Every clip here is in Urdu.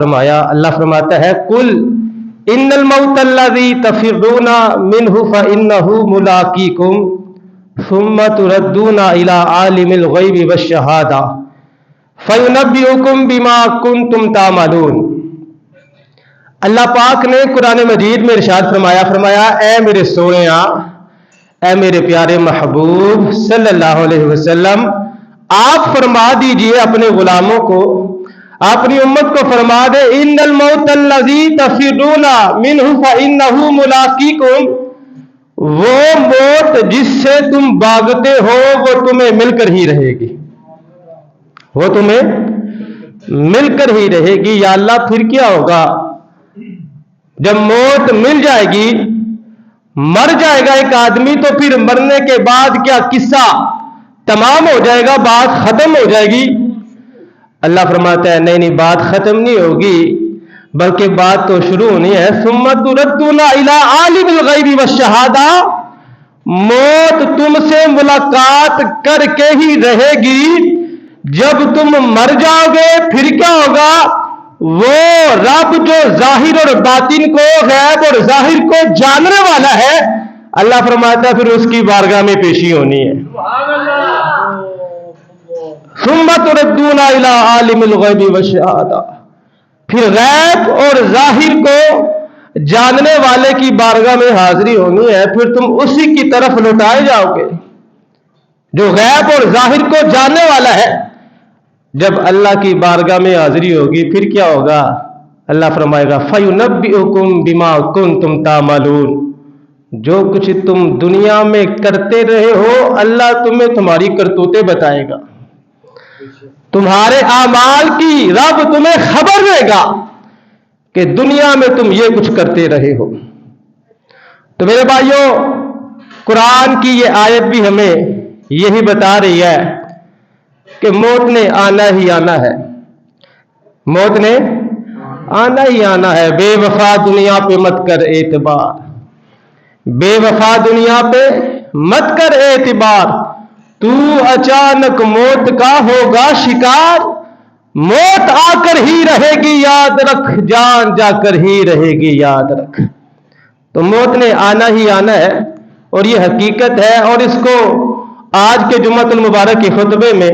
فرمایا، اللہ فرماتا ہے قل ان الموت الذی تفرون منہ فانہ ملاقیکم ثم تردون الی عالم الغیب والشہادہ فینبئکم بما کنتم تعملون۔ اللہ پاک نے قرآن مجید میں ارشاد فرمایا اے میرے سونےاں، اے میرے پیارے محبوب صلی اللہ علیہ وسلم، آپ فرما دیجئے اپنے غلاموں کو، اپنی امت کو فرما دے ان الموت الذی تفرون منہ فانہ ملاقیکم، وہ موت جس سے تم بھاگتے ہو وہ تمہیں مل کر ہی رہے گی، وہ تمہیں مل کر ہی رہے گی۔ یا اللہ پھر کیا ہوگا جب موت مل جائے گی، مر جائے گا ایک آدمی، تو پھر مرنے کے بعد کیا قصہ تمام ہو جائے گا، بات ختم ہو جائے گی؟ اللہ فرماتا ہے نہیں، بات ختم نہیں ہوگی، بلکہ بات تو شروع ہونی ہے۔ ثم تردون الی عالم الغیب والشہادہ، موت تم سے ملاقات کر کے ہی رہے گی۔ جب تم مر جاؤ گے پھر کیا ہوگا؟ وہ رب جو ظاہر اور باطن کو، غیب اور ظاہر کو جاننے والا ہے، اللہ فرماتا ہے پھر اس کی بارگاہ میں پیشی ہونی ہے۔ ثم تردون الی عالم الغیب والشہادہ، پھر غیب اور ظاہر کو جاننے والے کی بارگاہ میں حاضری ہونی ہے، پھر تم اسی کی طرف لوٹائے جاؤ گے جو غیب اور ظاہر کو جاننے والا ہے۔ جب اللہ کی بارگاہ میں حاضری ہوگی پھر کیا ہوگا؟ اللہ فرمائے گا فَيُنَبِّئُكُم بِمَا كُنتُمْ تَعْمَلُونَ، جو کچھ تم دنیا میں کرتے رہے ہو اللہ تمہیں تمہاری کرتوتیں بتائے گا، تمہارے اعمال کی رب تمہیں خبر دے گا کہ دنیا میں تم یہ کچھ کرتے رہے ہو۔ تو میرے بھائیوں، قرآن کی یہ آیت بھی ہمیں یہی بتا رہی ہے کہ موت نے آنا ہی آنا ہے، موت نے آنا ہی آنا ہے۔ بے وفا دنیا پہ مت کر اعتبار، بے وفا دنیا پہ مت کر اعتبار، تو اچانک موت کا ہوگا شکار، موت آ کر ہی رہے گی یاد رکھ، جان جا کر ہی رہے گی یاد رکھ۔ تو موت نے آنا ہی آنا ہے اور یہ حقیقت ہے، اور اس کو آج کے جمعۃ المبارک کے خطبے میں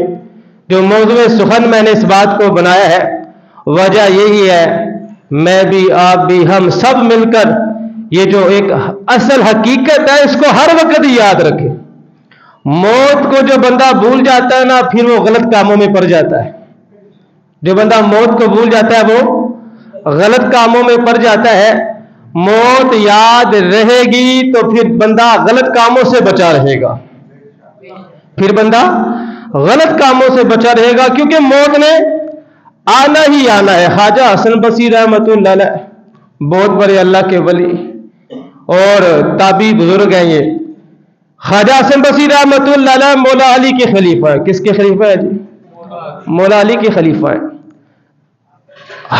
جو موضوع سخن میں نے اس بات کو بنایا ہے، وجہ یہی ہے میں بھی آپ بھی ہم سب مل کر یہ جو ایک اصل حقیقت ہے اس کو ہر وقت یاد رکھیں۔ موت کو جو بندہ بھول جاتا ہے نا پھر وہ غلط کاموں میں پڑ جاتا ہے، جو بندہ موت کو بھول جاتا ہے وہ غلط کاموں میں پڑ جاتا ہے۔ موت یاد رہے گی تو پھر بندہ غلط کاموں سے بچا رہے گا، پھر بندہ غلط کاموں سے بچا رہے گا، کیونکہ موت نے آنا ہی آنا ہے۔ خواجہ حسن بصری رحمۃ اللہ علیہ بہت بڑے اللہ کے ولی اور تابعی بزرگ ہیں۔ یہ خواجہ حسن بصری رحمۃ اللہ علیہ مولا علی کے خلیفہ ہیں۔ کس کے خلیفہ ہیں جی؟ مولا علی کے خلیفہ ہیں۔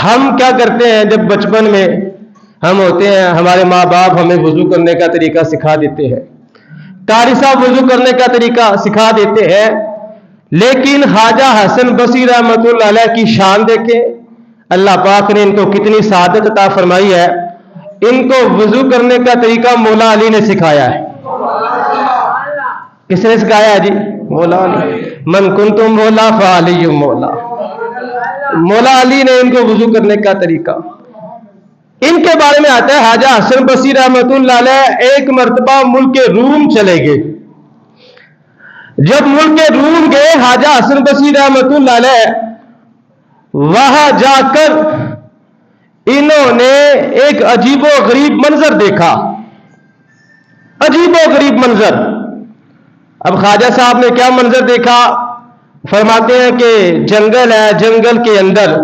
ہم کیا کرتے ہیں جب بچپن میں ہم ہوتے ہیں، ہمارے ماں باپ ہمیں وضو کرنے کا طریقہ سکھا دیتے ہیں، قاری صاحب وضو کرنے کا طریقہ سکھا دیتے ہیں، لیکن خواجہ حسن بصری رحمۃ اللہ علیہ کی شان دیکھیں، اللہ پاک نے ان کو کتنی سعادت عطا فرمائی ہے۔ ان کو وضو کرنے کا طریقہ مولا علی نے سکھایا ہے۔ کس نے سکھایا ہے جی؟ مولا علی۔ من کنتم مولا فعلی مولا، مولا علی نے ان کو وضو کرنے کا طریقہ۔ ان کے بارے میں آتا ہے خواجہ حسن بصری رحمۃ اللہ علیہ ایک مرتبہ ملک روم چلے گئے۔ جب ملک روم گئے خواجہ حسن بصری رحمۃ اللہ علیہ، وہاں جا کر انہوں نے ایک عجیب و غریب منظر دیکھا، عجیب و غریب منظر۔ اب خواجہ صاحب نے کیا منظر دیکھا؟ فرماتے ہیں کہ جنگل ہے، جنگل کے اندر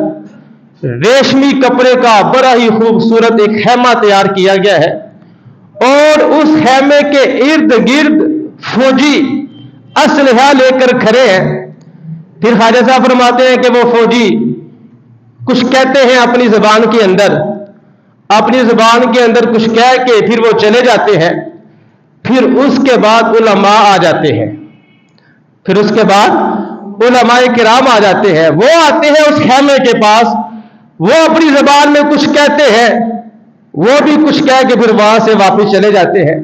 ریشمی کپڑے کا بڑا ہی خوبصورت ایک خیمہ تیار کیا گیا ہے، اور اس خیمے کے ارد گرد فوجی اسلحہ لے کر کھڑے ہیں۔ پھر خواجہ صاحب فرماتے ہیں کہ وہ فوجی کچھ کہتے ہیں اپنی زبان کے اندر، اپنی زبان کے اندر کچھ کہہ کے پھر وہ چلے جاتے ہیں۔ پھر اس کے بعد علماء آ جاتے ہیں، پھر اس کے بعد علماء کرام آ جاتے ہیں، وہ آتے ہیں اس خیمے کے پاس، وہ اپنی زبان میں کچھ کہتے ہیں، وہ بھی کچھ کہہ کے پھر وہاں سے واپس چلے جاتے ہیں۔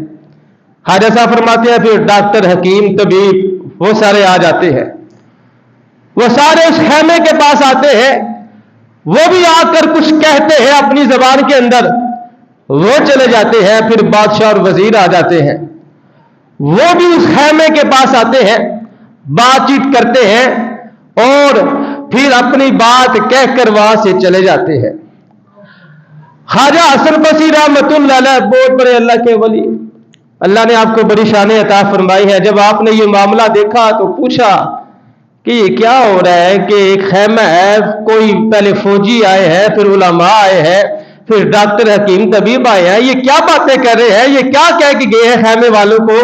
خواجہ صاحب فرماتے ہیں پھر ڈاکٹر، حکیم، طبیب وہ سارے آ جاتے ہیں، وہ سارے اس خیمے کے پاس آتے ہیں، وہ بھی آ کر کچھ کہتے ہیں اپنی زبان کے اندر، وہ چلے جاتے ہیں۔ پھر بادشاہ اور وزیر آ جاتے ہیں، وہ بھی اس خیمے کے پاس آتے ہیں، بات چیت کرتے ہیں اور پھر اپنی بات کہہ کر وہاں سے چلے جاتے ہیں۔ خواجہ حسن بصری رحمۃ اللہ علیہ بہت بڑے اللہ کے ولی، اللہ نے آپ کو بڑی شان عطا فرمائی ہے۔ جب آپ نے یہ معاملہ دیکھا تو پوچھا کہ یہ کیا ہو رہا ہے کہ ایک خیمہ ہے، کوئی پہلے فوجی آئے ہیں، پھر علماء آئے ہیں، پھر ڈاکٹر، حکیم، طبیب آئے ہیں، یہ کیا باتیں کر رہے ہیں، یہ کیا کہہ کے گئے ہیں خیمے والوں کو؟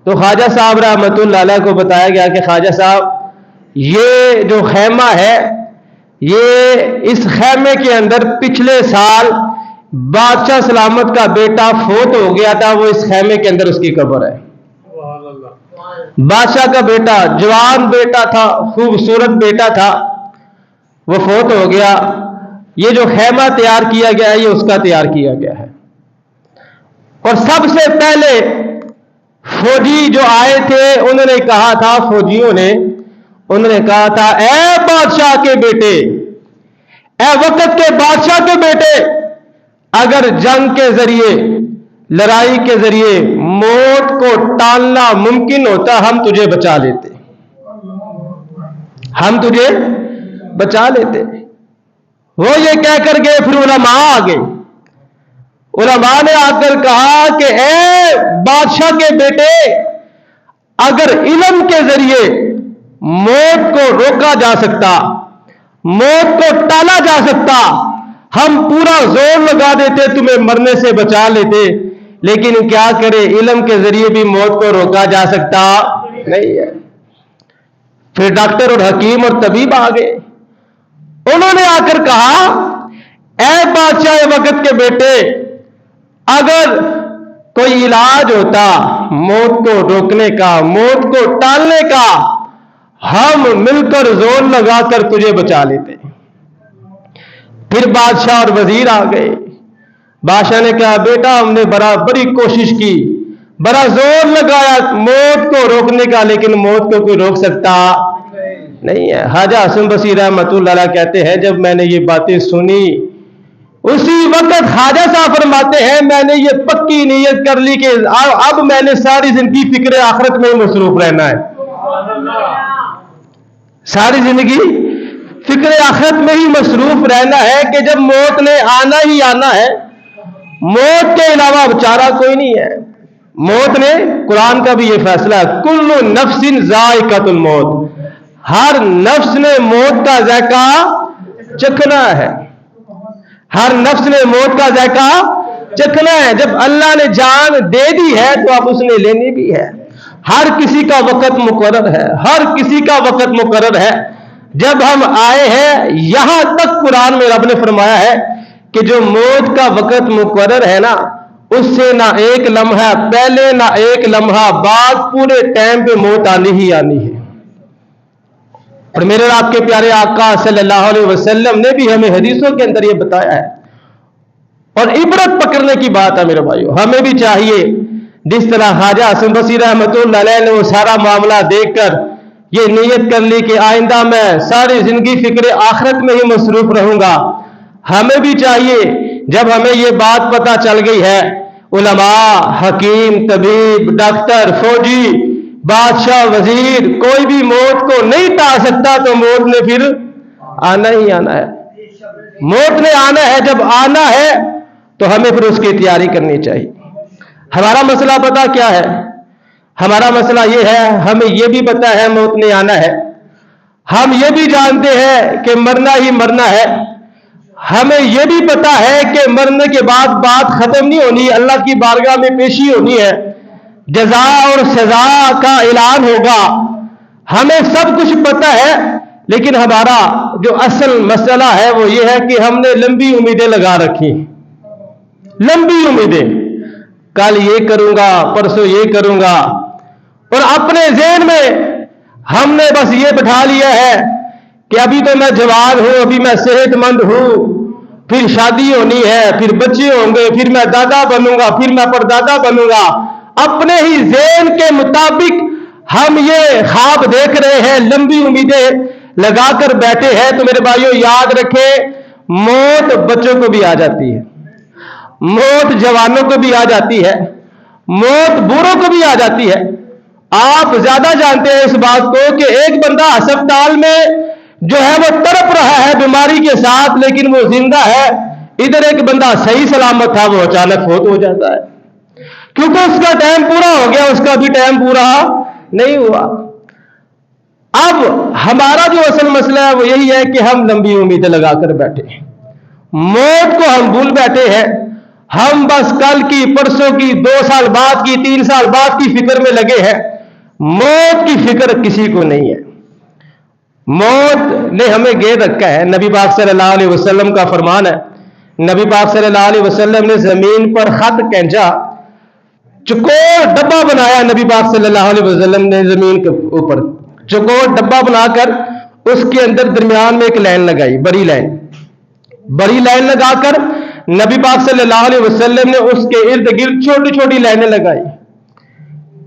تو خواجہ صاحب رحمۃ اللہ علیہ کو بتایا گیا کہ خواجہ صاحب یہ جو خیمہ ہے، یہ اس خیمے کے اندر پچھلے سال بادشاہ سلامت کا بیٹا فوت ہو گیا تھا، وہ اس خیمے کے اندر اس کی قبر ہے۔ بادشاہ کا بیٹا، جوان بیٹا تھا، خوبصورت بیٹا تھا، وہ فوت ہو گیا۔ یہ جو خیمہ تیار کیا گیا ہے یہ اس کا تیار کیا گیا ہے۔ اور سب سے پہلے فوجی جو آئے تھے انہوں نے کہا تھا، فوجیوں نے انہوں نے کہا تھا، اے بادشاہ کے بیٹے، اے وقت کے بادشاہ کے بیٹے، اگر جنگ کے ذریعے، لڑائی کے ذریعے موت کو ٹالنا ممکن ہوتا ہم تجھے بچا لیتے، ہم تجھے بچا لیتے۔ وہ یہ کہہ کر گئے، پھر علماء آ گئے، علماء نے آ کر کہا کہ اے بادشاہ کے بیٹے، اگر علم کے ذریعے موت کو روکا جا سکتا، موت کو ٹالا جا سکتا، ہم پورا زور لگا دیتے، تمہیں مرنے سے بچا لیتے، لیکن کیا کرے، علم کے ذریعے بھی موت کو روکا جا سکتا نہیں ہے۔ پھر ڈاکٹر اور حکیم اور طبیب آ گئے، انہوں نے آ کر کہا، اے بادشاہ وقت کے بیٹے، اگر کوئی علاج ہوتا موت کو روکنے کا، موت کو ٹالنے کا، ہم مل کر زور لگا کر تجھے بچا لیتے۔ پھر بادشاہ اور وزیر آ گئے، بادشاہ نے کہا، بیٹا ہم نے بڑی کوشش کی، بڑا زور لگایا موت کو روکنے کا، لیکن موت کو کوئی روک سکتا نہیں ہے۔ خواجہ حسن بصری رحمۃ اللہ علیہ کہتے ہیں جب میں نے یہ باتیں سنی، اسی وقت خواجہ صاحب فرماتے ہیں میں نے یہ پکی نیت کر لی کہ اب میں نے ساری زندگی فکر آخرت میں ہی مصروف رہنا ہے، ساری زندگی فکر آخرت میں ہی مصروف رہنا ہے کہ جب موت نے آنا ہی آنا ہے، موت کے علاوہ چارہ کوئی نہیں ہے۔ موت نے، قرآن کا بھی یہ فیصلہ ہے، کل نفس ذائقۃ الموت، ہر نفس نے موت کا ذائقہ چکھنا ہے، ہر نفس نے موت کا ذائقہ چکھنا ہے۔ جب اللہ نے جان دے دی ہے تو اب اس نے لینی بھی ہے۔ ہر کسی کا وقت مقرر ہے، ہر کسی کا وقت مقرر ہے۔ جب ہم آئے ہیں یہاں تک قرآن میں رب نے فرمایا ہے کہ جو موت کا وقت مقرر ہے نا، اس سے نہ ایک لمحہ پہلے نہ ایک لمحہ بعد، پورے ٹائم پہ موت آنی ہی آنی ہے۔ اور میرے آپ کے پیارے آقا صلی اللہ علیہ وسلم نے بھی ہمیں حدیثوں کے اندر یہ بتایا ہے، اور عبرت پکڑنے کی بات ہے میرے بھائیو۔ ہمیں بھی چاہیے جس طرح خواجہ حسن بصری رحمۃ اللہ علیہ نے وہ سارا معاملہ دیکھ کر یہ نیت کر لی کہ آئندہ میں ساری زندگی فکر آخرت میں ہی مصروف رہوں گا، ہمیں بھی چاہیے جب ہمیں یہ بات پتہ چل گئی ہے، علماء، حکیم، طبیب، ڈاکٹر، فوجی، بادشاہ، وزیر، کوئی بھی موت کو نہیں ٹال سکتا، تو موت نے پھر آنا ہی آنا ہے، موت نے آنا ہے۔ جب آنا ہے تو ہمیں پھر اس کی تیاری کرنی چاہیے۔ ہمارا مسئلہ پتہ کیا ہے؟ ہمارا مسئلہ یہ ہے، ہمیں یہ بھی پتہ ہے موت نے آنا ہے، ہم یہ بھی جانتے ہیں کہ مرنا ہی مرنا ہے، ہمیں یہ بھی پتہ ہے کہ مرنے کے بعد بات ختم نہیں ہونی، اللہ کی بارگاہ میں پیشی ہونی ہے، جزا اور سزا کا اعلان ہوگا، ہمیں سب کچھ پتہ ہے، لیکن ہمارا جو اصل مسئلہ ہے وہ یہ ہے کہ ہم نے لمبی امیدیں لگا رکھی، لمبی امیدیں، کل یہ کروں گا، پرسوں یہ کروں گا، اور اپنے ذہن میں ہم نے بس یہ بٹھا لیا ہے کہ ابھی تو میں جوان ہوں، ابھی میں صحت مند ہوں، پھر شادی ہونی ہے، پھر بچے ہوں گے، پھر میں دادا بنوں گا، پھر میں پردادا بنوں گا، اپنے ہی ذہن کے مطابق ہم یہ خواب دیکھ رہے ہیں، لمبی امیدیں لگا کر بیٹھے ہیں، تو میرے بھائیوں یاد رکھیں موت بچوں کو بھی آ جاتی ہے، موت جوانوں کو بھی آ جاتی ہے، موت بوڑھوں کو بھی آ جاتی ہے۔ آپ زیادہ جانتے ہیں اس بات کو کہ ایک بندہ ہسپتال میں جو ہے وہ تڑپ رہا ہے بیماری کے ساتھ، لیکن وہ زندہ ہے، ادھر ایک بندہ صحیح سلامت تھا، وہ اچانک فوت ہو جاتا ہے، کیونکہ اس کا ٹائم پورا ہو گیا، اس کا بھی ٹائم پورا نہیں ہوا۔ اب ہمارا جو اصل مسئلہ ہے وہ یہی ہے کہ ہم لمبی امیدیں لگا کر بیٹھے ہیں، موت کو ہم بھول بیٹھے ہیں، ہم بس کل کی، پرسوں کی، 2 سال بعد کی، 3 سال بعد کی فکر میں لگے ہیں، موت کی فکر کسی کو نہیں ہے۔ موت نے ہمیں گیر رکھا ہے۔ نبی پاک صلی اللہ علیہ وسلم کا فرمان ہے، نبی پاک صلی اللہ علیہ وسلم نے زمین پر خط کھینچا، چکور ڈبہ بنایا، نبی پاک صلی اللہ علیہ وسلم نے زمین کے اوپر چکور ڈبہ بنا کر اس کے اندر درمیان میں ایک لائن لگائی، بڑی لائن لگا کر نبی پاک صلی اللہ علیہ وسلم نے اس کے ارد گرد چھوٹی چھوٹی لائنیں لگائی،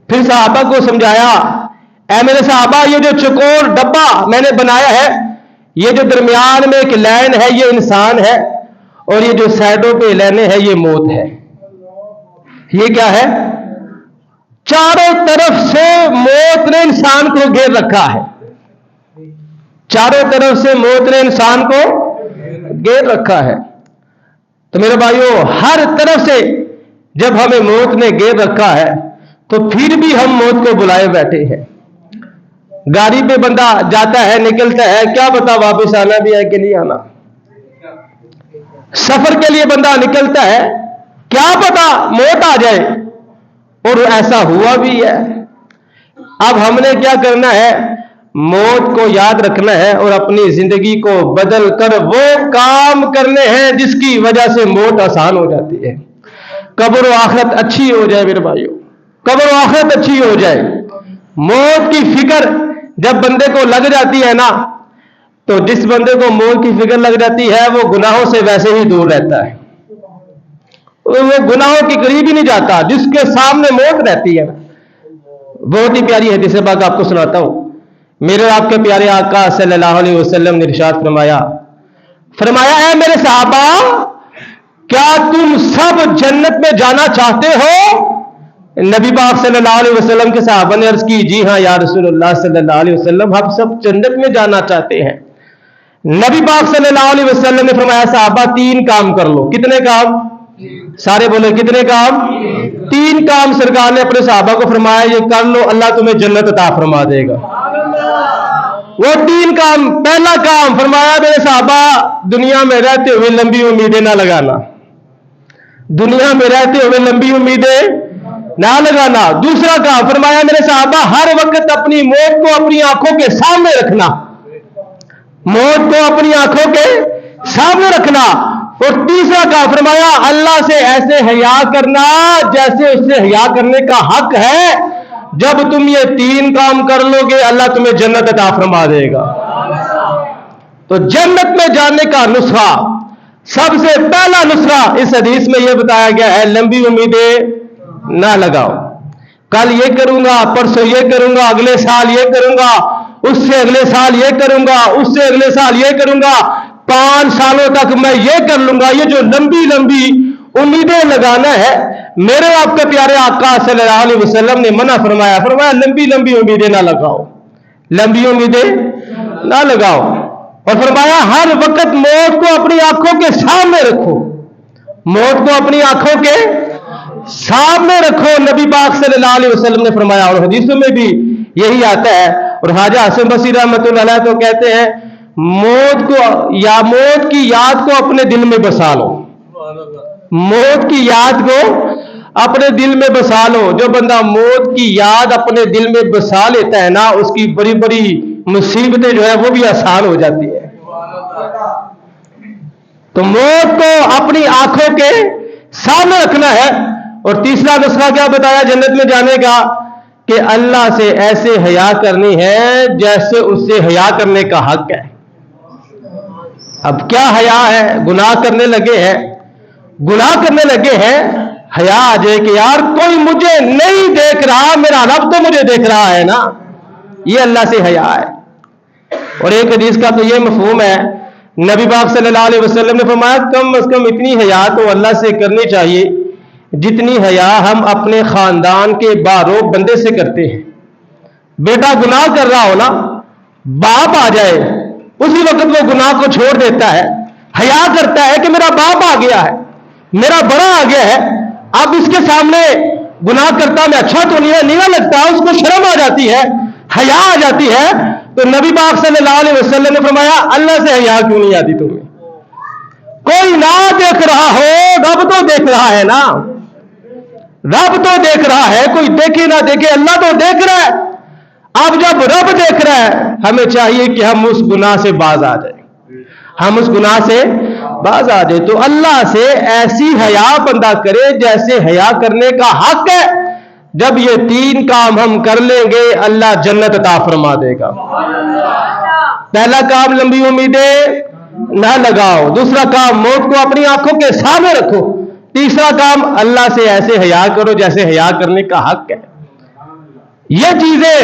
پھر صحابہ کو سمجھایا، اے میرے صحابہ یہ جو چکور ڈبہ میں نے بنایا ہے، یہ جو درمیان میں ایک لائن ہے یہ انسان ہے، اور یہ جو سائڈوں پہ لائنیں ہیں یہ موت ہے۔ یہ کیا ہے؟ چاروں طرف سے موت نے انسان کو گھیر رکھا ہے، چاروں طرف سے موت نے انسان کو گھیر رکھا ہے۔ تو میرے بھائیوں ہر طرف سے جب ہمیں موت نے گھیر رکھا ہے تو پھر بھی ہم موت کو بلائے بیٹھے ہیں۔ گاڑی پہ بندہ جاتا ہے، نکلتا ہے، کیا پتا واپس آنا بھی ہے کہ نہیں آنا، سفر کے لیے بندہ نکلتا ہے، کیا پتا موت آ جائے، اور ایسا ہوا بھی ہے۔ اب ہم نے کیا کرنا ہے؟ موت کو یاد رکھنا ہے اور اپنی زندگی کو بدل کر وہ کام کرنے ہیں جس کی وجہ سے موت آسان ہو جاتی ہے، قبر و آخرت اچھی ہو جائے۔ میرے بھائیوں قبر و آخرت اچھی ہو جائے۔ موت کی فکر جب بندے کو لگ جاتی ہے نا، تو جس بندے کو موت کی فکر لگ جاتی ہے وہ گناہوں سے ویسے ہی دور رہتا ہے، وہ گناہوں کے قریب ہی نہیں جاتا، جس کے سامنے موت رہتی ہے۔ بہت ہی پیاری حدیث پاک آپ کو سناتا ہوں۔ میرے آپ کے پیارے آقا صلی اللہ علیہ وسلم نے ارشاد فرمایا اے میرے صحابہ کیا تم سب جنت میں جانا چاہتے ہو؟ نبی پاک صلی اللہ علیہ وسلم کے صحابہ نے عرض کی جی ہاں یا رسول اللہ صلی اللہ علیہ وسلم، ہم سب جنت میں جانا چاہتے ہیں۔ نبی پاک صلی اللہ علیہ وسلم نے فرمایا صحابہ 3 کام کر لو۔ کتنے کام؟ سارے بولے کتنے کام؟ 3 کام سرکار نے اپنے صحابہ کو فرمایا یہ کر لو، اللہ تمہیں جنت عطا فرما دے گا۔ وہ 3 کام، پہلا کام فرمایا میرے صحابہ دنیا میں رہتے ہوئے لمبی امیدیں نہ لگانا، دنیا میں رہتے ہوئے لمبی امیدیں نہ لگانا۔ دوسرا کام فرمایا میرے صحابہ ہر وقت اپنی موت کو اپنی آنکھوں کے سامنے رکھنا، موت کو اپنی آنکھوں کے سامنے رکھنا۔ اور تیسرا کام فرمایا اللہ سے ایسے حیا کرنا جیسے اس سے حیا کرنے کا حق ہے۔ جب تم یہ 3 کام کر لو گے اللہ تمہیں جنت عطا فرما دے گا۔ تو جنت میں جانے کا نسخہ، سب سے پہلا نسخہ اس حدیث میں یہ بتایا گیا ہے لمبی امیدیں نہ لگاؤ، کل یہ کروں گا، پرسوں یہ کروں گا، اگلے سال یہ کروں گا، اس سے اگلے سال یہ کروں گا، اس سے اگلے سال یہ کروں گا، 5 سالوں تک میں یہ کر لوں گا۔ یہ جو لمبی لمبی امیدیں لگانا ہے، میرے آپ کے پیارے آقا صلی اللہ علیہ وسلم نے منع فرمایا لمبی لمبی امیدیں نہ لگاؤ، لمبی امیدیں نہ لگاؤ۔ اور فرمایا ہر وقت موت کو اپنی آنکھوں کے سامنے رکھو، موت کو اپنی آنکھوں کے سامنے رکھو، نبی پاک صلی اللہ علیہ وسلم نے فرمایا۔ اور حدیثوں میں بھی یہی آتا ہے، اور خواجہ حسن بصری رحمۃ اللہ علیہ تو کہتے ہیں موت کو یا موت کی یاد کو اپنے دل میں بسا لو، موت کی یاد کو اپنے دل میں بسا لو۔ جو بندہ موت کی یاد اپنے دل میں بسا لیتا ہے نا، اس کی بڑی بڑی مصیبتیں جو ہے وہ بھی آسان ہو جاتی ہے۔ تو موت کو اپنی آنکھوں کے سامنے رکھنا ہے۔ اور تیسرا نسخہ کیا بتایا جنت میں جانے کا؟ کہ اللہ سے ایسے حیا کرنی ہے جیسے اس سے حیا کرنے کا حق ہے۔ اب کیا حیا ہے؟ گناہ کرنے لگے ہیں، حیا آ جائے کہ یار کوئی مجھے نہیں دیکھ رہا، میرا رب تو مجھے دیکھ رہا ہے نا، یہ اللہ سے حیا ہے۔ اور ایک حدیث کا تو یہ مفہوم ہے، نبی پاک صلی اللہ علیہ وسلم نے فرمایا کم از کم اتنی حیا تو اللہ سے کرنی چاہیے جتنی حیا ہم اپنے خاندان کے باروب بندے سے کرتے ہیں۔ بیٹا گناہ کر رہا ہو نا، باپ آ جائے اسی وقت وہ گناہ کو چھوڑ دیتا ہے، حیا کرتا ہے کہ میرا باپ آ گیا ہے، میرا بڑا آ گیا ہے، اب اس کے سامنے گناہ کرتا میں اچھا تو نہیں لگتا، اس کو شرم آ جاتی ہے، حیا آ جاتی ہے۔ تو نبی پاک صلی اللہ علیہ وسلم نے فرمایا اللہ سے حیا کیوں نہیں آتی تمہیں؟ کوئی نہ دیکھ رہا ہو، رب تو دیکھ رہا ہے نا، رب تو دیکھ رہا ہے، کوئی دیکھے نہ دیکھے اللہ تو دیکھ رہا ہے۔ اب جب رب دیکھ رہا ہے ہمیں چاہیے کہ ہم اس گناہ سے باز آ جائیں، تو اللہ سے ایسی حیا بندہ کرے جیسے حیا کرنے کا حق ہے۔ جب یہ 3 کام ہم کر لیں گے اللہ جنت عطا فرما دے گا۔ پہلا کام لمبی امیدیں نہ لگاؤ، دوسرا کام موت کو اپنی آنکھوں کے سامنے رکھو، تیسرا کام اللہ سے ایسے حیا کرو جیسے حیا کرنے کا حق ہے۔ یہ چیزیں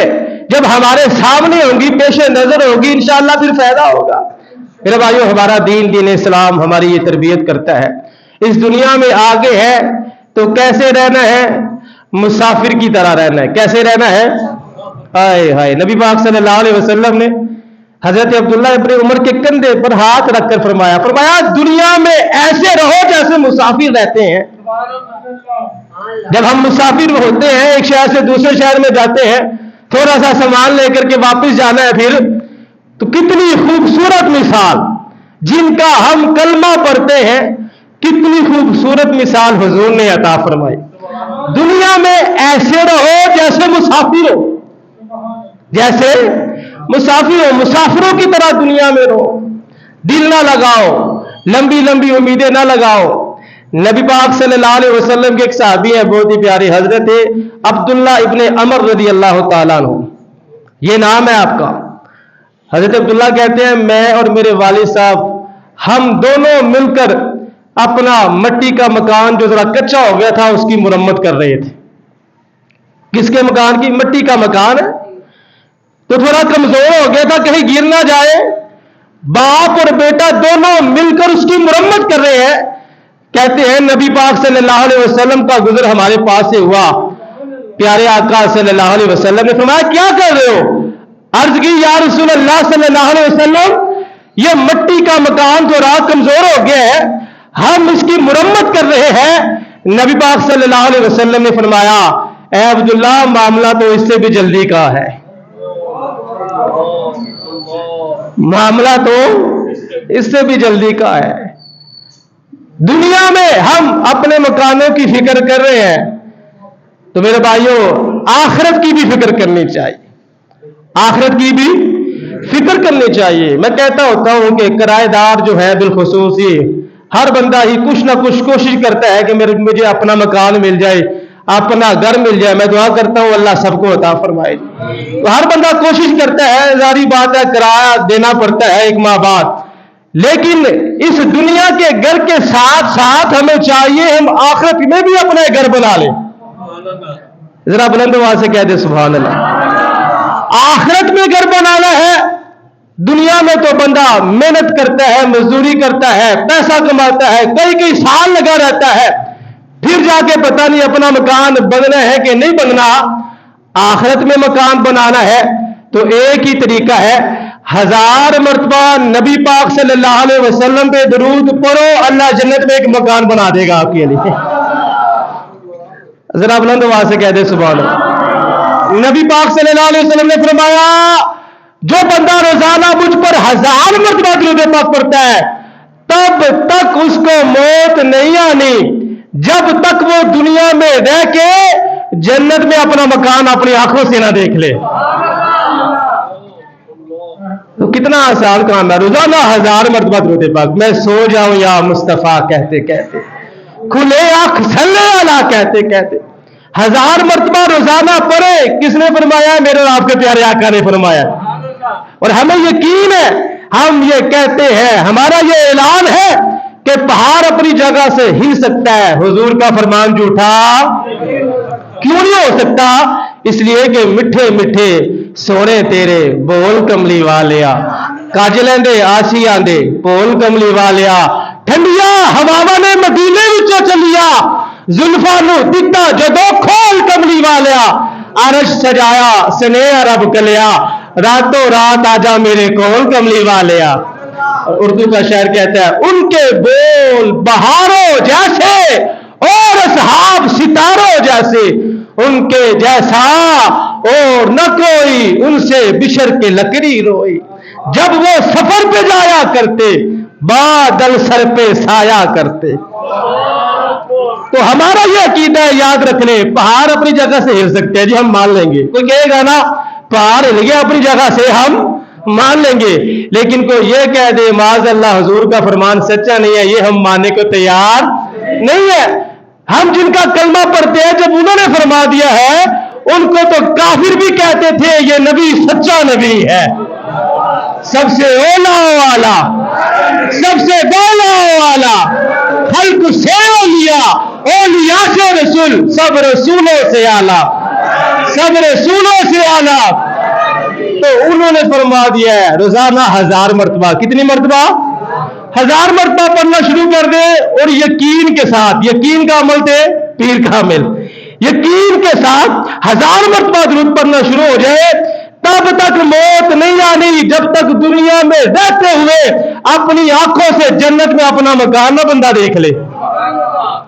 جب ہمارے سامنے ہوں گی، پیش نظر ہوگی، انشاءاللہ پھر فائدہ ہوگا۔ میرے بھائیو، ہمارا دین اسلام ہماری یہ تربیت کرتا ہے، اس دنیا میں آگے ہے تو کیسے رہنا ہے؟ مسافر کی طرح رہنا ہے۔ کیسے رہنا ہے؟ ہائے ہائے، نبی پاک صلی اللہ علیہ وسلم نے حضرت عبداللہ ابن عمر کے کندھے پر ہاتھ رکھ کر فرمایا دنیا میں ایسے رہو جیسے مسافر رہتے ہیں۔ جب ہم مسافر ہوتے ہیں، ایک شہر سے دوسرے شہر میں جاتے ہیں، تھوڑا سا سامان لے کر کے واپس جانا ہے، پھر تو کتنی خوبصورت مثال جن کا ہم کلمہ پڑھتے ہیں، کتنی خوبصورت مثال حضور نے عطا فرمائی۔ دنیا میں ایسے رہو جیسے مسافر ہو، جیسے مسافر ہو، مسافروں کی طرح دنیا میں رہو، دل نہ لگاؤ، لمبی لمبی امیدیں نہ لگاؤ۔ نبی پاک صلی اللہ علیہ وسلم کے ایک صحابی ہیں، بہت ہی پیارے، حضرت عبداللہ ابن عمر رضی اللہ تعالیٰ عنہ، یہ نام ہے آپ کا۔ حضرت عبداللہ کہتے ہیں میں اور میرے والد صاحب ہم دونوں مل کر اپنا مٹی کا مکان جو ذرا کچا ہو گیا تھا اس کی مرمت کر رہے تھے۔ کس کے مکان کی؟ مٹی کا مکان ہے تو تھوڑا کمزور ہو گیا تھا، کہیں گر نہ جائے، باپ اور بیٹا دونوں مل کر اس کی مرمت کر رہے ہیں۔ کہتے ہیں نبی پاک صلی اللہ علیہ وسلم کا گزر ہمارے پاس سے ہوا، پیارے آقا صلی اللہ علیہ وسلم نے فرمایا کیا کر رہے ہو؟ عرض کی یا رسول اللہ صلی اللہ علیہ وسلم یہ مٹی کا مکان جو رات کمزور ہو گیا ہے، ہم اس کی مرمت کر رہے ہیں۔ نبی پاک صلی اللہ علیہ وسلم نے فرمایا اے عبداللہ معاملہ تو اس سے بھی جلدی کا ہے، معاملہ تو اس سے بھی جلدی کا ہے۔ دنیا میں ہم اپنے مکانوں کی فکر کر رہے ہیں تو میرے بھائیوں آخرت کی بھی فکر کرنی چاہیے، آخرت کی بھی فکر کرنی چاہیے۔ میں کہتا ہوتا ہوں کہ کرایہ دار جو ہے بالخصوص یہ ہر بندہ ہی کچھ نہ کچھ کوشش کرتا ہے کہ مجھے اپنا مکان مل جائے، اپنا گھر مل جائے۔ میں دعا کرتا ہوں اللہ سب کو عطا فرمائے۔ ہر بندہ کوشش کرتا ہے، ظاہری بات ہے کرایہ دینا پڑتا ہے 1 ماہ بعد، لیکن اس دنیا کے گھر کے ساتھ ساتھ ہمیں چاہیے ہم آخرت میں بھی اپنا گھر بنا لیں۔ ذرا بلند آواز سے کہہ دے سبحان اللہ۔ آخرت میں گھر بنانا ہے، دنیا میں تو بندہ محنت کرتا ہے، مزدوری کرتا ہے، پیسہ کماتا ہے، کئی سال لگا رہتا ہے، پھر جا کے پتہ نہیں اپنا مکان بننا ہے کہ نہیں بننا۔ آخرت میں مکان بنانا ہے تو ایک ہی طریقہ ہے، 1000 مرتبہ نبی پاک صلی اللہ علیہ وسلم پہ درود پڑھو، اللہ جنت میں ایک مکان بنا دے گا آپ کے لیے۔ ذرا بلند آواز سے کہہ دے سبحان اللہ۔ نبی پاک صلی اللہ علیہ وسلم نے فرمایا جو بندہ روزانہ مجھ پر 1000 مرتبہ درود پاک پڑھتا ہے تب تک اس کو موت نہیں آنی جب تک وہ دنیا میں رہ کے جنت میں اپنا مکان اپنی آنکھوں سے نہ دیکھ لے۔ تو کتنا آسان کام ہے، روزانہ 1000 مرتبہ درود پاک۔ میں سو جاؤں یا مصطفیٰ کہتے کہتے، کھلے آنکھ صلی اللہ کہتے کہتے 1000 مرتبہ روزانہ پڑھے۔ کس نے فرمایا؟ میرے آپ کے پیارے آقا نے فرمایا۔ اور ہمیں یقین ہے ہم یہ کہتے ہیں, ہمارا یہ اعلان ہے کہ پہاڑ اپنی جگہ سے ہل سکتا ہے, حضور کا فرمان جھوٹا کیوں نہیں ہو سکتا؟ اس لیے کہ میٹھے میٹھے سونے تیرے بول کملی والیا, کاجلیں دے آسیاں دے بول کملی والیا, ٹھنڈیا ہواواں نے مدینے وچوں چلیا, زلفاں نو دتا جدو کھول کملی والیا, عرش سجایا سنیہ رب کلیا, راتوں رات آجا میرے کول کملی والیا. اردو کا شاعر کہتا ہے, ان کے بول بہاروں جیسے اور اصحاب ستاروں جیسے, ان کے جیسا اور نہ کوئی, ان سے بشر کے لکڑی روئی, جب وہ سفر پہ جایا کرتے بادل سر پہ سایا کرتے. تو ہمارا یہ عقیدہ ہے, یاد رکھ لیں, پہاڑ اپنی جگہ سے ہل سکتے ہیں جی, ہم مان لیں گے. کوئی کہے گا نا پہاڑ ہل گیا اپنی جگہ سے, ہم مان لیں گے. لیکن کوئی یہ کہہ دے معاذ اللہ حضور کا فرمان سچا نہیں ہے, یہ ہم ماننے کو تیار نہیں ہے. ہم جن کا کلمہ پڑھتے ہیں, جب انہوں نے فرما دیا ہے, ان کو تو کافر بھی کہتے تھے یہ نبی سچا نبی ہے, سب سے اولا والا, سب سے بالا والا, خلق سے اولیاء, اولیاء سے رسول, سب رسولوں سے اعلیٰ, سب رسولوں سے اعلیٰ. تو انہوں نے فرما دیا ہے روزانہ 1000 مرتبہ, کتنی مرتبہ؟ 1000 مرتبہ پڑھنا شروع کر دے, اور یقین کے ساتھ, یقین کا عمل تھے پیر کامل, یقین کے ساتھ 1000 مرتبہ درود پڑھنا شروع ہو جائے, تب تک موت نہیں آنی جب تک دنیا میں رہتے ہوئے اپنی آنکھوں سے جنت میں اپنا مکان نہ بندہ دیکھ لے.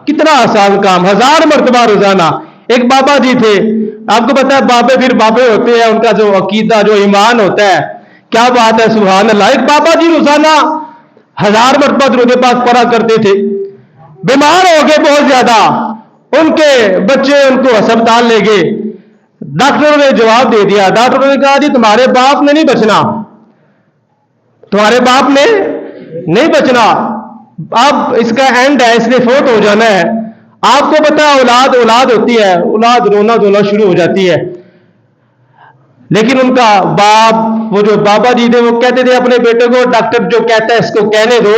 کتنا آسان کام, 1000 مرتبہ روزانہ. ایک بابا جی تھے, آپ کو پتا ہے بابے پھر بابے ہوتے ہیں, ان کا جو عقیدہ جو ایمان ہوتا ہے, کیا بات ہے, سبحان اللہ. ایک بابا جی روزانہ 1000 مرتبہ درود پاک پڑھا کرتے تھے, بیمار ہو گئے بہت زیادہ, ان کے بچے ان کو ہسپتال لے گئے. ڈاکٹروں نے جواب دے دیا, ڈاکٹروں نے کہا جی تمہارے باپ نے نہیں بچنا, تمہارے باپ نے نہیں بچنا, اب اس کا اینڈ ہے, اس نے فوت ہو جانا ہے. آپ کو پتا ہے اولاد اولاد ہوتی ہے, اولاد رونا دھونا شروع ہو جاتی ہے. لیکن ان کا باپ, وہ جو بابا جی تھے, وہ کہتے تھے اپنے بیٹے کو, ڈاکٹر جو کہتا ہے اس کو کہنے دو,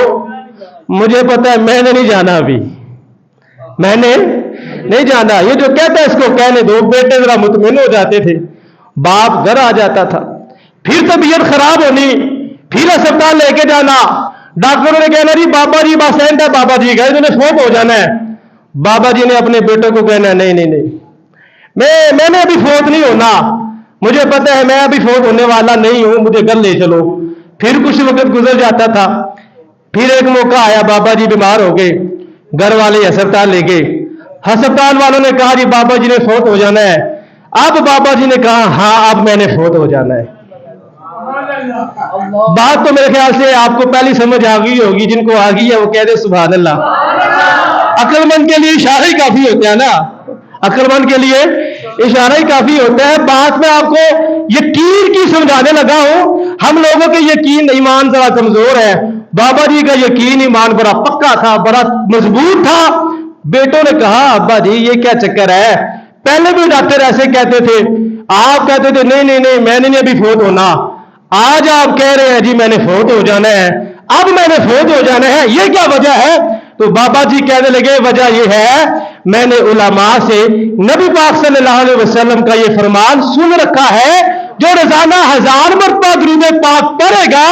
مجھے پتا ہے میں نے نہیں جانا, ابھی میں نے نہیں جانا, یہ جو کہتا ہے اس کو کہنے دو. بیٹے ذرا مطمئن ہو جاتے تھے, باپ گھر آ جاتا تھا. پھر طبیعت خراب ہونی, پھر اسپتال لے کے جانا, ڈاکٹروں نے کہنا جی بابا جی بس اینڈ ہے, بابا جی گئے, انہوں نے فوت ہو جانا ہے. بابا جی نے اپنے بیٹے کو کہنا نہیں نہیں نہیں, میں نے ابھی فوت نہیں ہونا, مجھے پتا ہے میں ابھی فوت ہونے والا نہیں ہوں, مجھے گھر لے چلو. پھر کچھ وقت گزر جاتا تھا, پھر ایک موقع آیا, بابا جی بیمار ہو گئے, گھر والے ہسپتال لے گئے. ہسپتال والوں نے کہا جی بابا جی نے فوت ہو جانا ہے. اب بابا جی نے کہا ہاں اب میں نے فوت ہو جانا ہے. بات تو میرے خیال سے آپ کو پہلی سمجھ آ گئی ہوگی, جن کو آ گئی ہے وہ کہہ دے سبحان اللہ. عقل مند کے لیے اشارہ ہی کافی ہوتا ہے نا, عقل مند کے لیے اشارہ ہی کافی ہوتا ہے. بات میں آپ کو یقین کی سمجھانے لگا ہوں. ہم لوگوں کے یقین ایمان ذرا کمزور ہے, بابا جی کا یقین ایمان بڑا پکا تھا, بڑا مضبوط تھا. بیٹوں نے کہا ابا جی یہ کیا چکر ہے, پہلے بھی ڈاکٹر ایسے کہتے تھے, آپ کہتے تھے نہیں نہیں نہیں میں نے ابھی فوت ہونا, آج آپ کہہ رہے ہیں جی میں نے فوت ہو جانا ہے, اب میں نے فوت ہو جانا ہے, یہ کیا وجہ ہے؟ تو بابا جی کہنے لگے وجہ یہ ہے میں نے علماء سے نبی پاک صلی اللہ علیہ وسلم کا یہ فرمان سن رکھا ہے, جو روزانہ 1000 مرتبہ درود پاک پڑھے گا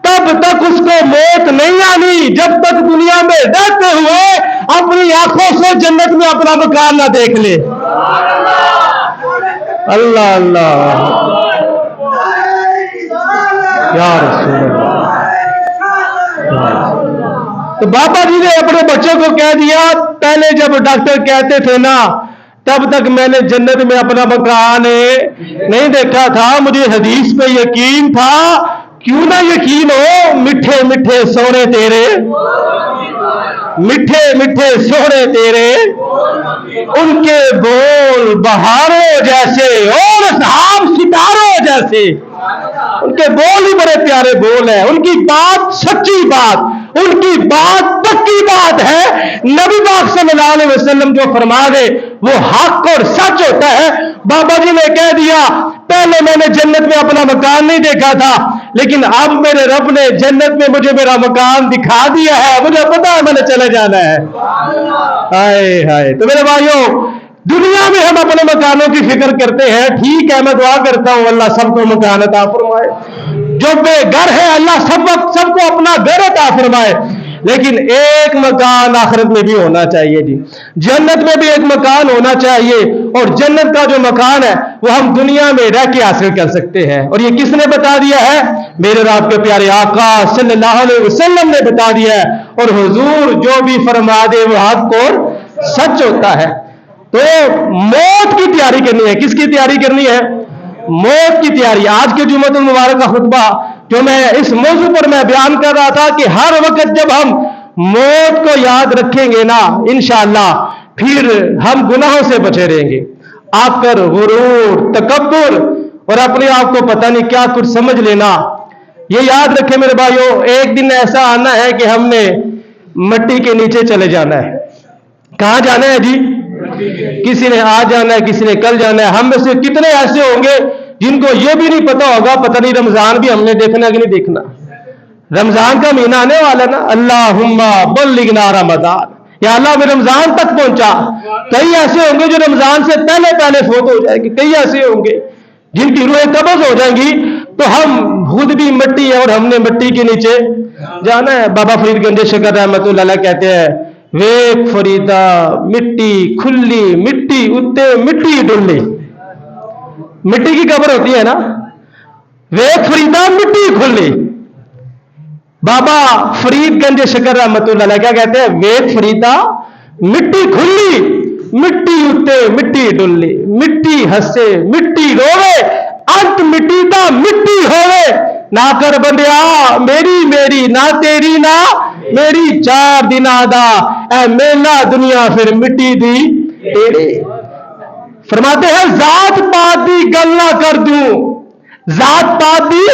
تب تک اس کو موت نہیں آنی جب تک دنیا میں رہتے ہوئے اپنی آنکھوں سے جنت میں اپنا مکان نہ دیکھ لے. اللہ اللہ یا رسول اللہ. تو بابا جی نے اپنے بچوں کو کہہ دیا, پہلے جب ڈاکٹر کہتے تھے نا تب تک میں نے جنت میں اپنا مکان نہیں دیکھا تھا, مجھے حدیث پہ یقین تھا. کیوں نہ یقین ہو, میٹھے میٹھے سونے تیرے, میٹھے میٹھے سونے تیرے, ان کے بول بہاروں جیسے اور اصحاب ستاروں جیسے. ان کے بول ہی بڑے پیارے بول ہیں, ان کی بات سچی بات, ان کی بات پکی بات ہے. نبی پاک صلی اللہ علیہ وسلم جو فرما دے وہ حق اور سچ ہوتا ہے. بابا جی نے کہہ دیا پہلے میں نے جنت میں اپنا مکان نہیں دیکھا تھا, لیکن اب میرے رب نے جنت میں مجھے میرا مکان دکھا دیا ہے، مجھے پتا ہے میں نے چلے جانا ہے۔ ہائے ہائے۔ تو میرے بھائیوں، دنیا میں ہم اپنے مکانوں کی فکر کرتے ہیں، ٹھیک ہے، میں دعا کرتا ہوں اللہ سب کو مکان عطا فرمائے، جو بے گھر ہے اللہ سب کو اپنا گھر عطا فرمائے، لیکن ایک مکان آخرت میں بھی ہونا چاہیے جی، جنت میں بھی ایک مکان ہونا چاہیے، اور جنت کا جو مکان ہے وہ ہم دنیا میں رہ کے حاصل کر سکتے ہیں، اور یہ کس نے بتا دیا ہے؟ میرے رب کے پیارے آقا صلی اللہ علیہ وسلم نے بتا دیا ہے، اور حضور جو بھی فرما دے وہ حق اور سچ ہوتا ہے۔ تو موت کی تیاری کرنی ہے، کس کی تیاری کرنی ہے؟ موت کی تیاری۔ آج کے جمعۃ المبارک کا خطبہ جو میں اس موضوع پر میں بیان کر رہا تھا کہ ہر وقت جب ہم موت کو یاد رکھیں گے نا انشاءاللہ پھر ہم گناہوں سے بچے رہیں گے۔ آپ پر غرور، تکبر اور اپنے آپ کو پتہ نہیں کیا کچھ سمجھ لینا، یہ یاد رکھیں میرے بھائیوں، ایک دن ایسا آنا ہے کہ ہم نے مٹی کے نیچے چلے جانا ہے۔ کہاں جانا ہے جی؟ کسی نے آج جانا ہے، کسی نے کل جانا ہے۔ ہم میں سے کتنے ایسے ہوں گے جن کو یہ بھی نہیں پتا ہوگا، پتہ نہیں رمضان بھی ہم نے دیکھنا کہ نہیں دیکھنا۔ رمضان کا مہینہ آنے والا نا، اللہم بلغنا رمضان، یا اللہ میں رمضان تک پہنچا۔ کئی ایسے ہوں گے جو رمضان سے پہلے فوت ہو جائیں گے، کئی ایسے ہوں گے جن کی روحیں قبض ہو جائیں گی، تو ہم خود بھی مٹی ہے اور ہم نے مٹی کے نیچے جانا ہے۔ بابا فرید گنج شکر رحمت اللہ علیہ کہتے ہیں، ویک فریدا مٹی کھلی، مٹی اتے مٹی ڈلی۔ مٹی کی قبر ہوتی ہے نا، ویک فریدا مٹی کھلی۔ بابا فرید گنج شکر رحمت اللہ علیہ کیا کہتے ہیں؟ ویک فریدا مٹی کھلی، مٹی اتے مٹی ڈلی، مٹی ہسے مٹی روے، انت مٹی دا مٹی ہوئے، نہ کر بندیا میری نہ تیری نہ میری، چار دن آدھا اے میلا دنیا پھر مٹی دی تیری۔ فرماتے ہیں ذات پاک دی گل نہ کر دوں، ذات پاک دی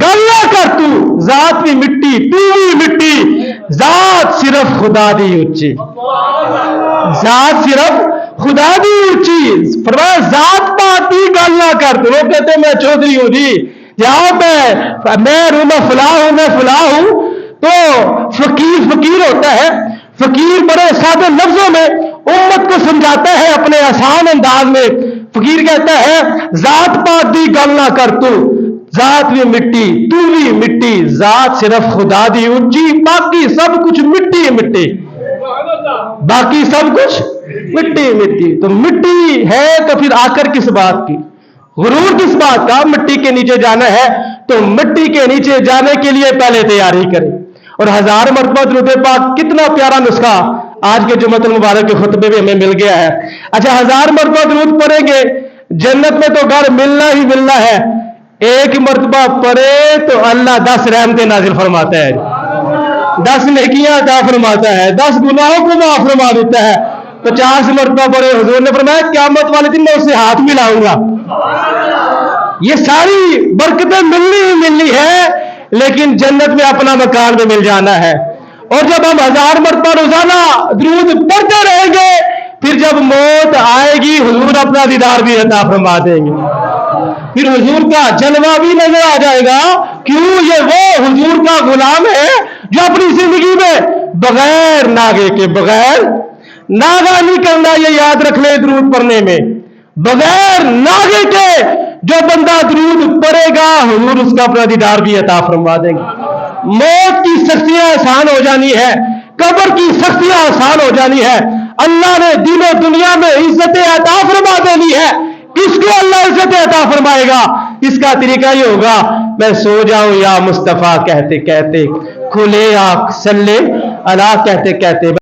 گل نہ کر تو، ذات بھی مٹی تو بھی مٹی، ذات صرف خدا دی اونچی، ذات صرف خدا دی اونچی۔ فرمایا ذات پاک دی گل نہ کر تو۔ لوگ کہتے ہیں میں چودھری ہوں جی، جہاں میں فلاں ہوں، تو فقیر ہوتا ہے، فقیر بڑے سادے لفظوں میں امت کو سمجھاتا ہے اپنے آسان انداز میں۔ فقیر کہتا ہے ذات پاک دی گل نہ کر تو، ذات بھی مٹی تو بھی مٹی، ذات صرف خدا دی اونچی، باقی سب کچھ مٹی مٹی، باقی سب کچھ مٹی مٹی۔ تو مٹی ہے تو پھر آخر کس بات کی؟ غرور کس بات کا؟ مٹی کے نیچے جانا ہے تو مٹی کے نیچے جانے کے لیے پہلے تیاری کریں، اور 1000 مرتبہ درود پاک کتنا پیارا نسخہ آج کے جمعۃ المبارک کے خطبے میں ہمیں مل گیا ہے۔ اچھا 1000 مرتبہ درود پڑھیں گے، جنت میں تو گھر ملنا ہی ملنا ہے، ایک مرتبہ پڑھے تو اللہ 10 رحمتیں نازل فرماتا ہے، 10 نیکیاں عطا فرماتا ہے، 10 گناہوں کو معاف فرما دیتا ہے۔ 50 مرتبہ پڑھے، حضور نے فرمایا قیامت والے دن میں اسے ہاتھ ملاؤں گا۔ یہ ساری برکتیں ملنی ہی ملنی ہے، لیکن جنت میں اپنا مکان بھی مل جانا ہے۔ اور جب ہم 1000 مرتبہ روزانہ درود پڑھتے رہیں گے، پھر جب موت آئے گی حضور اپنا دیدار بھی عطا فرما دیں گے، پھر حضور کا جلوہ بھی نظر آ جائے گا۔ کیوں؟ یہ وہ حضور کا غلام ہے جو اپنی زندگی میں بغیر ناغے کے، بغیر ناغہ نہیں کرنا، یہ یاد رکھ لے درود پڑھنے میں، بغیر ناغے کے جو بندہ درود پڑھے گا حضور اس کا اپنا دیدار بھی عطا فرما دیں گے۔ موت کی سختیاں آسان ہو جانی ہے، قبر کی سختیاں آسان ہو جانی ہے، اللہ نے دین و دنیا میں عزت عطا فرما دینی ہے۔ کس کو اللہ عزت عطا فرمائے گا؟ اس کا طریقہ یہ ہوگا، میں سو جاؤں یا مصطفیٰ کہتے کہتے، کھلے آنکھ صلی اللہ کہتے کہتے